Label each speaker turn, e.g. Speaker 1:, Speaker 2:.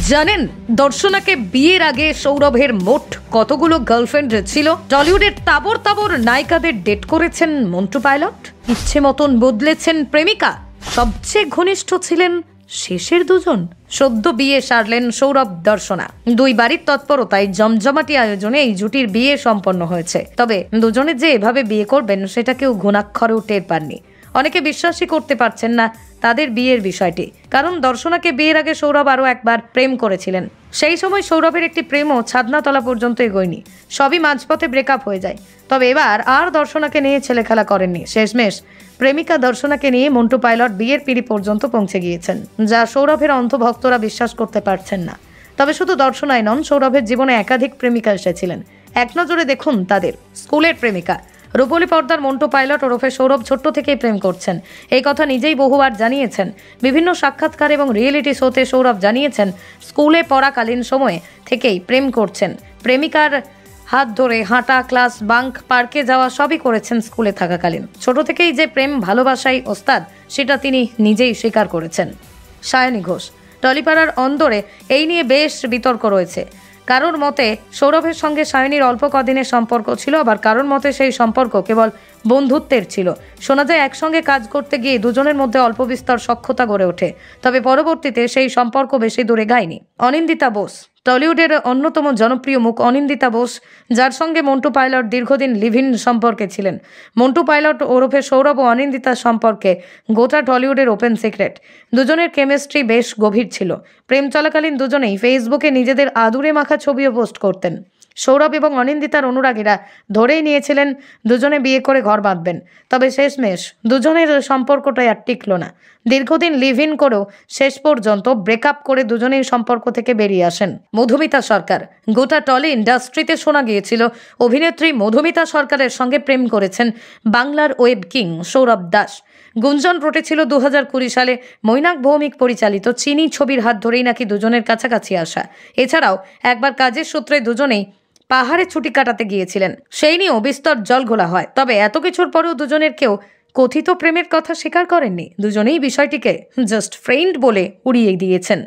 Speaker 1: জানেন দর্শনাকে বিয়ের আগে সৌরভের মোট কতগুলো গার্লফ্রেন্ড ছিল? টলিউডের তাবর তাবর নায়িকাদের ডেট করেছেন মন্টু পাইলট, ইচ্ছে মতন বদলেছেন প্রেমিকা, সবচেয়ে ঘনিষ্ঠ ছিলেন শেষের দুজন। সদ্য বিয়ে সারলেন সৌরভ দর্শনা। দুই বাড়ির তৎপরতায় জমজমাটি আয়োজনে এই জুটির বিয়ে সম্পন্ন হয়েছে। তবে দুজনে যে এভাবে বিয়ে করবেন সেটা কেউ ঘুণাক্ষরেও টের পাননি। অনেকে বিশ্বাসই করতে পারছেন না তাদের বিয়ের বিষয়টি, কারণ দর্শনাকে বিয়ের আগে সৌরভ আরও একবার প্রেম করেছিলেন। সেই সময় সৌরভের একটি প্রেমও ছাদনাতলা পর্যন্ত এগোয়নি, সবই মাঝপথে ব্রেকআপ হয়ে যায়। তবে এবার আর দর্শনাকে নিয়ে ছেলেখেলা করেননি। শেষমেশ প্রেমিকা দর্শনাকে নিয়ে মন্টু পাইলট বিয়ের পিঁড়ি পর্যন্ত পৌঁছে গিয়েছেন, যা সৌরভের অন্ধভক্তরা বিশ্বাস করতে পারছেন না। তবে শুধু দর্শনাই নন, সৌরভের জীবনে একাধিক প্রেমিকা এসেছিলেন। এক নজরে দেখুন তাদের। স্কুলের প্রেমিকা রূপলী পর্দার মন্টু পাইলট ওরফে সৌরভ ছোট্ট থেকেই প্রেম করছেন, এই কথা নিজেই বহুবার জানিয়েছেন। বিভিন্ন সাক্ষাৎকার এবং রিয়েলিটি শোতে সৌরভ জানিয়েছেন স্কুলে পড়াকালীন সময়ে থেকেই প্রেম করছেন। প্রেমিকার হাত ধরে হাঁটা, ক্লাস বাঙ্ক, পার্কে যাওয়া সবই করেছেন স্কুলে থাকাকালীন। ছোট থেকেই যে প্রেম ভালোবাসায় ওস্তাদ সেটা তিনি নিজেই স্বীকার করেছেন। সায়নী ঘোষ টলিপাড়ার অন্দরে এই নিয়ে বেশ বিতর্ক রয়েছে। কারোর মতে সৌরভের সঙ্গে সায়নীর অল্প কদিনের সম্পর্ক ছিল, আবার কারোর মতে সেই সম্পর্ক কেবল বন্ধুত্বের ছিল। শোনা যায় একসঙ্গে কাজ করতে গিয়ে দুজনের মধ্যে অল্প বিস্তর সখ্যতা গড়ে ওঠে, তবে পরবর্তীতে সেই সম্পর্ক বেশি দূরে গায়নি। অনিন্দিতা বোস টলিউডের অন্যতম জনপ্রিয় মুখ অনিন্দিতা বোস, যার সঙ্গে মন্টু পাইলট দীর্ঘদিন লিভ ইন সম্পর্কে ছিলেন। মন্টু পাইলট ওরফে সৌরভ ও অনিন্দিতার সম্পর্কে গোটা টলিউডের ওপেন সিক্রেট। দুজনের কেমিস্ট্রি বেশ গভীর ছিল। প্রেম চলাকালীন দুজনেই ফেসবুকে নিজেদের আদুরে মাখা ছবিও পোস্ট করতেন। সৌরভ এবং অনিন্দিতার অনুরাগীরা ধরেই নিয়েছিলেন দুজনে বিয়ে করে ঘর বাঁধবেন। তবে শেষমেশ দুজনের সম্পর্কটাই আর টিকল না। দীর্ঘদিন লিভ ইন করেও শেষ পর্যন্ত ব্রেকআপ করে দুজনেই সম্পর্ক থেকে বেরিয়ে আসেন। মধুমিতা সরকার গোটা টলি ইন্ডাস্ট্রিতে শোনা গিয়েছিল অভিনেত্রী মধুমিতা সরকারের সঙ্গে প্রেম করেছেন বাংলার ওয়েব কিং সৌরভ দাস। গুঞ্জন রটেছিল 2020 সালে মৈনাক ভৌমিক পরিচালিত চিনি ছবির হাত ধরেই নাকি দুজনের কাছাকাছি আসা। এছাড়াও একবার কাজের সূত্রে দুজনেই পাহাড়ে ছুটি কাটাতে গিয়েছিলেন, সেই নিয়েও বিস্তর জলঘোলা হয়। তবে এত কিছুর পরেও দুজনের কেউ কথিত প্রেমের কথা স্বীকার করেননি। দুজনেই বিষয়টিকে জাস্ট ফ্রেন্ড বলে উড়িয়ে দিয়েছেন।